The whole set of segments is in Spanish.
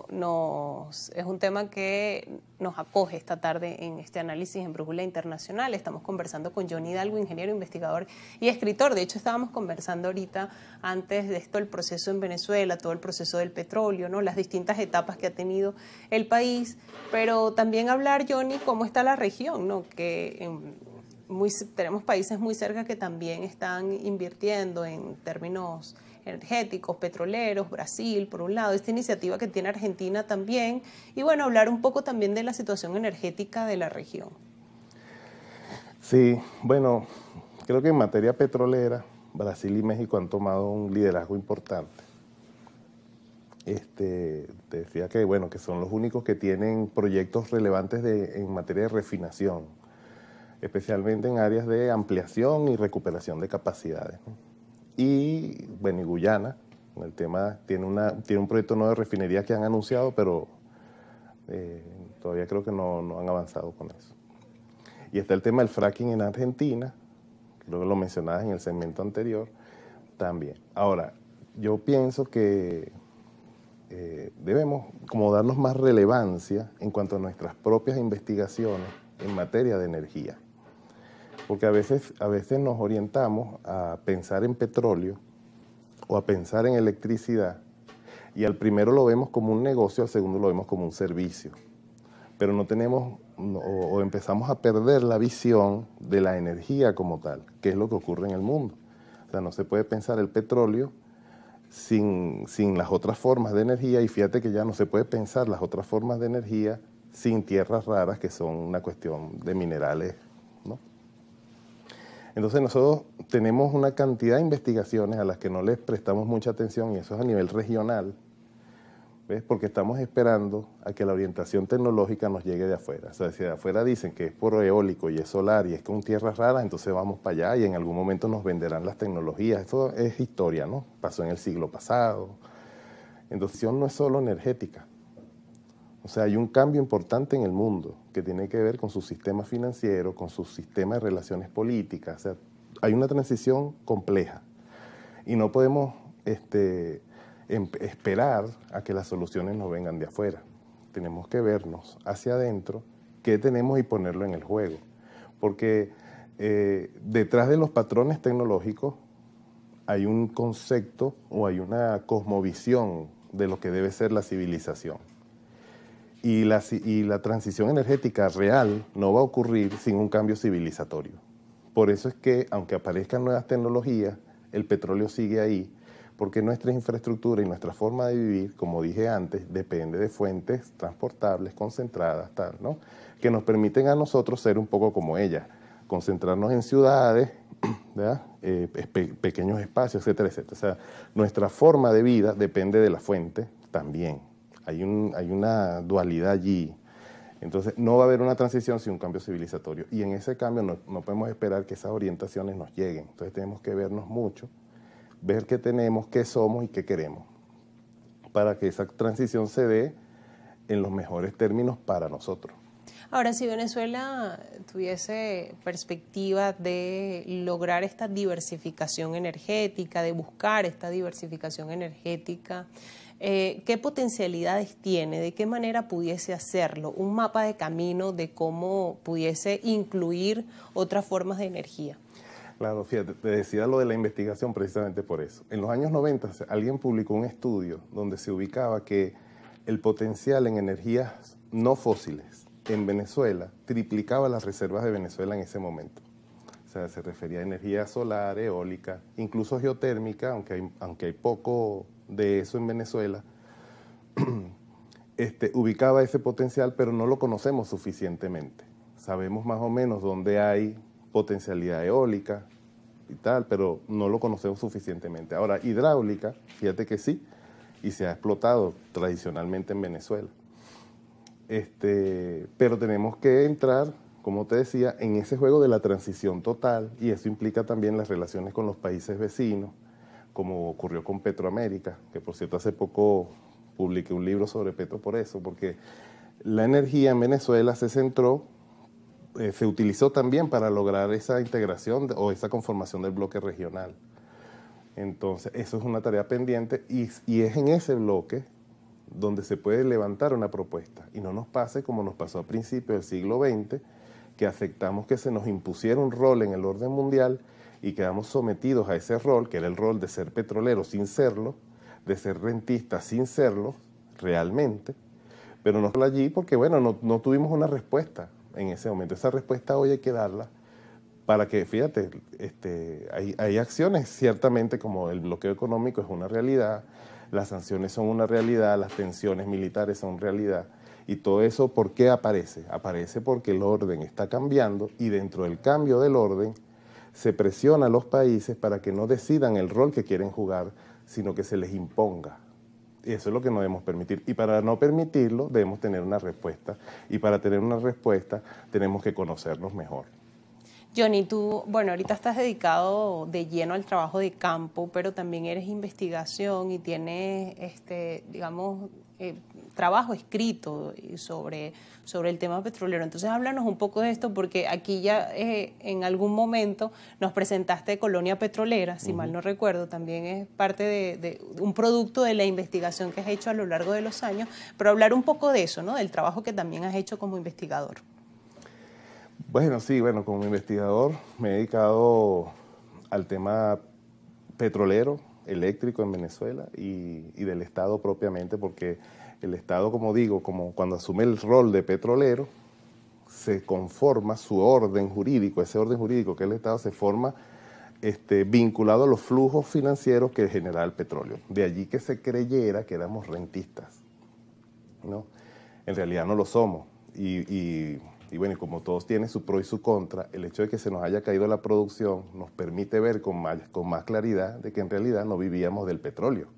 es un tema que nos acoge esta tarde en este análisis en Brújula Internacional. Estamos conversando con Johnny Hidalgo, ingeniero, investigador y escritor. De hecho, estábamos conversando ahorita, antes de esto, el proceso en Venezuela, todo el proceso del petróleo, ¿no? Las distintas etapas que ha tenido el país, pero también hablar, Johnny, cómo está la región, ¿no? Que tenemos países muy cerca que también están invirtiendo en términos energéticos, petroleros, Brasil, por un lado, esta iniciativa que tiene Argentina también, y bueno, hablar un poco también de la situación energética de la región. Sí, bueno, creo que en materia petrolera, Brasil y México han tomado un liderazgo importante. Te decía que, bueno, que son los únicos que tienen proyectos relevantes en materia de refinación, especialmente en áreas de ampliación y recuperación de capacidades, ¿no? Y, bueno, y Guyana, el tema, tiene un proyecto nuevo de refinería que han anunciado, pero todavía creo que no han avanzado con eso. Y está el tema del fracking en Argentina, creo que lo mencionabas en el segmento anterior, también. Ahora, yo pienso que debemos como darnos más relevancia en cuanto a nuestras propias investigaciones en materia de energía. Porque a veces nos orientamos a pensar en petróleo o a pensar en electricidad y al primero lo vemos como un negocio, al segundo lo vemos como un servicio. Pero no tenemos o empezamos a perder la visión de la energía como tal, que es lo que ocurre en el mundo. O sea, no se puede pensar el petróleo sin las otras formas de energía, y fíjate que ya no se puede pensar las otras formas de energía sin tierras raras, que son una cuestión de minerales, ¿no? Entonces nosotros tenemos una cantidad de investigaciones a las que no les prestamos mucha atención, y eso es a nivel regional, ¿ves? Porque estamos esperando a que la orientación tecnológica nos llegue de afuera. O sea, si de afuera dicen que es por eólico y es solar y es con tierras raras, entonces vamos para allá y en algún momento nos venderán las tecnologías. Eso es historia, ¿no? Pasó en el siglo pasado. Entonces, no es solo energética. O sea, hay un cambio importante en el mundo que tiene que ver con su sistema financiero, con su sistema de relaciones políticas. O sea, hay una transición compleja y no podemos esperar a que las soluciones nos vengan de afuera. Tenemos que vernos hacia adentro qué tenemos y ponerlo en el juego. Porque detrás de los patrones tecnológicos hay un concepto o hay una cosmovisión de lo que debe ser la civilización. Y la transición energética real no va a ocurrir sin un cambio civilizatorio. Por eso es que, aunque aparezcan nuevas tecnologías, el petróleo sigue ahí, porque nuestra infraestructura y nuestra forma de vivir, como dije antes, depende de fuentes transportables, concentradas, tal, ¿no? Que nos permiten a nosotros ser un poco como ellas, concentrarnos en ciudades, ¿verdad? Pequeños espacios, etcétera, etcétera. O sea, nuestra forma de vida depende de la fuente también. Hay una dualidad allí. Entonces, no va a haber una transición sin un cambio civilizatorio. Y en ese cambio no podemos esperar que esas orientaciones nos lleguen. Entonces, tenemos que vernos mucho, ver qué tenemos, qué somos y qué queremos, para que esa transición se dé en los mejores términos para nosotros. Ahora, si Venezuela tuviese perspectiva de lograr esta diversificación energética, de buscar esta diversificación energética, ¿qué potencialidades tiene? ¿De qué manera pudiese hacerlo? Un mapa de camino de cómo pudiese incluir otras formas de energía. Claro, fíjate, te decía lo de la investigación precisamente por eso. En los años 90 alguien publicó un estudio donde se ubicaba que el potencial en energías no fósiles en Venezuela triplicaba las reservas de Venezuela en ese momento. O sea, se refería a energía solar, eólica, incluso geotérmica, aunque hay poco de eso en Venezuela, ubicaba ese potencial, pero no lo conocemos suficientemente. Sabemos más o menos dónde hay potencialidad eólica y tal, pero no lo conocemos suficientemente. Ahora, hidráulica, fíjate que sí, y se ha explotado tradicionalmente en Venezuela. Pero tenemos que entrar, como te decía, en ese juego de la transición total, y eso implica también las relaciones con los países vecinos, como ocurrió con Petroamérica, que por cierto hace poco publiqué un libro sobre Petro por eso, porque la energía en Venezuela se centró, se utilizó también para lograr esa integración o esa conformación del bloque regional. Entonces, eso es una tarea pendiente y es en ese bloque donde se puede levantar una propuesta y no nos pase como nos pasó a principios del siglo XX, que aceptamos que se nos impusiera un rol en el orden mundial y quedamos sometidos a ese rol, que era el rol de ser petrolero sin serlo, de ser rentista sin serlo realmente, pero no fue allí porque, bueno, no tuvimos una respuesta en ese momento. Esa respuesta hoy hay que darla para que, fíjate, hay acciones ciertamente como el bloqueo económico es una realidad, las sanciones son una realidad, las tensiones militares son realidad. Y todo eso, ¿por qué aparece? Aparece porque el orden está cambiando y dentro del cambio del orden se presiona a los países para que no decidan el rol que quieren jugar, sino que se les imponga. Y eso es lo que no debemos permitir. Y para no permitirlo, debemos tener una respuesta. Y para tener una respuesta, tenemos que conocernos mejor. Johnny, tú, bueno, ahorita estás dedicado de lleno al trabajo de campo, pero también eres investigación y tienes, digamos, trabajo escrito sobre el tema petrolero. Entonces, háblanos un poco de esto, porque aquí ya en algún momento nos presentaste Colonia Petrolera, si mal no recuerdo, también es parte de un producto de la investigación que has hecho a lo largo de los años, pero hablar un poco de eso, ¿no? Del trabajo que también has hecho como investigador. Bueno, sí, como investigador me he dedicado al tema petrolero, eléctrico en Venezuela y del Estado propiamente, porque el Estado, como digo, como cuando asume el rol de petrolero, se conforma su orden jurídico, ese orden jurídico que es el Estado se forma vinculado a los flujos financieros que genera el petróleo. De allí que se creyera que éramos rentistas, ¿no? En realidad no lo somos y bueno, como todos tienen su pro y su contra, el hecho de que se nos haya caído la producción nos permite ver con más claridad de que en realidad no vivíamos del petróleo,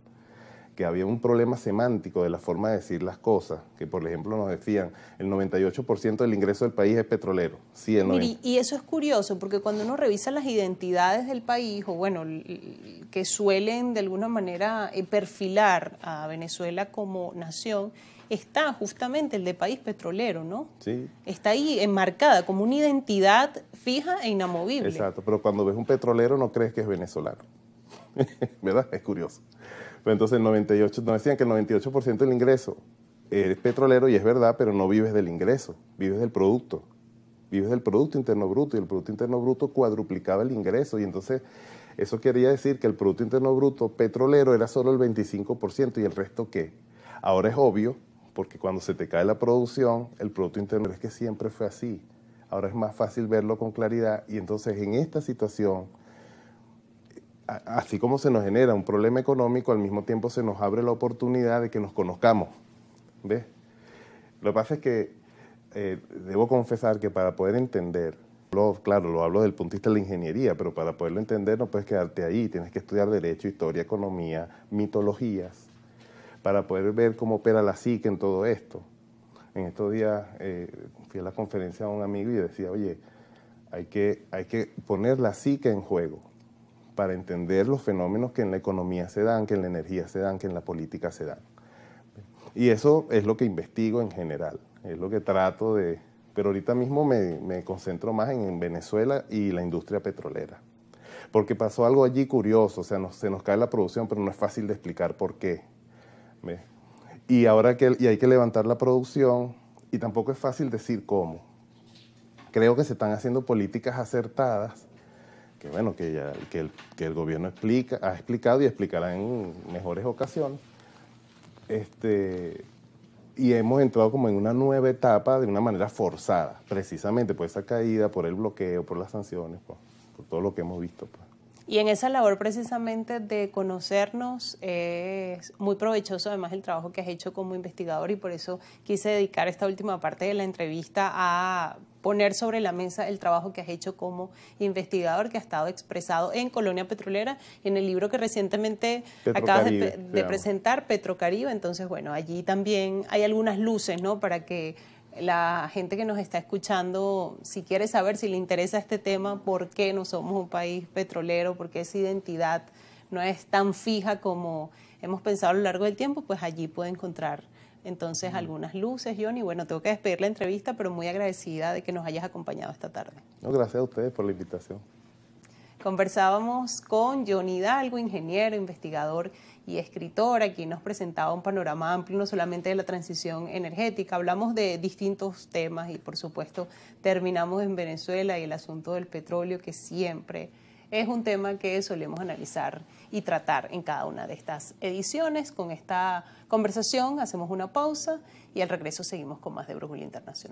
que había un problema semántico de la forma de decir las cosas, que por ejemplo nos decían el 98% del ingreso del país es petrolero. Sí, Mire, y eso es curioso, porque cuando uno revisa las identidades del país, o bueno, que suelen de alguna manera perfilar a Venezuela como nación, está justamente el de país petrolero, ¿no? Sí. Está ahí enmarcada como una identidad fija e inamovible. Exacto, pero cuando ves un petrolero no crees que es venezolano, ¿verdad? Es curioso. Pero entonces nos decían que el 98% del ingreso es petrolero y es verdad, pero no vives del ingreso, vives del producto. Vives del Producto Interno Bruto y el Producto Interno Bruto cuadruplicaba el ingreso y entonces eso quería decir que el Producto Interno Bruto petrolero era solo el 25% y el resto ¿qué? Ahora es obvio, porque cuando se te cae la producción, el Producto Interno es que siempre fue así. Ahora es más fácil verlo con claridad y entonces en esta situación, así como se nos genera un problema económico, al mismo tiempo se nos abre la oportunidad de que nos conozcamos, ¿ves? Lo que pasa es que debo confesar que para poder entender, claro, lo hablo desde el punto de vista de la ingeniería, pero para poderlo entender no puedes quedarte ahí, tienes que estudiar Derecho, Historia, Economía, mitologías, para poder ver cómo opera la psique en todo esto. En estos días fui a la conferencia de un amigo y decía, oye, hay que poner la psique en juego para entender los fenómenos que en la economía se dan, que en la energía se dan, que en la política se dan. Y eso es lo que investigo en general, es lo que trato de... Pero ahorita mismo me concentro más en Venezuela y la industria petrolera. Porque pasó algo allí curioso, o sea, se nos cae la producción, pero no es fácil de explicar por qué. ¿Ves? Y ahora hay que levantar la producción y tampoco es fácil decir cómo. Creo que se están haciendo políticas acertadas, que bueno, que el gobierno ha explicado y explicará en mejores ocasiones. Y hemos entrado como en una nueva etapa de una manera forzada, precisamente por esa caída, por el bloqueo, por las sanciones, por todo lo que hemos visto. Y en esa labor precisamente de conocernos es muy provechoso además el trabajo que has hecho como investigador y por eso quise dedicar esta última parte de la entrevista a poner sobre la mesa el trabajo que has hecho como investigador que ha estado expresado en Colonia Petrolera y en el libro que recientemente acabas de presentar, Petrocaribe. Entonces, bueno, allí también hay algunas luces, ¿no? Para que la gente que nos está escuchando, si quiere saber, si le interesa este tema, por qué no somos un país petrolero, por qué esa identidad no es tan fija como hemos pensado a lo largo del tiempo, pues allí puede encontrar entonces algunas luces, Johnny. Bueno, tengo que despedir la entrevista, pero muy agradecida de que nos hayas acompañado esta tarde. No, gracias a ustedes por la invitación. Conversábamos con Johnny Hidalgo, ingeniero, investigador y escritor. Aquí nos presentaba un panorama amplio, no solamente de la transición energética, hablamos de distintos temas y por supuesto terminamos en Venezuela y el asunto del petróleo, que siempre es un tema que solemos analizar y tratar en cada una de estas ediciones. Con esta conversación hacemos una pausa y al regreso seguimos con más de Brújula Internacional.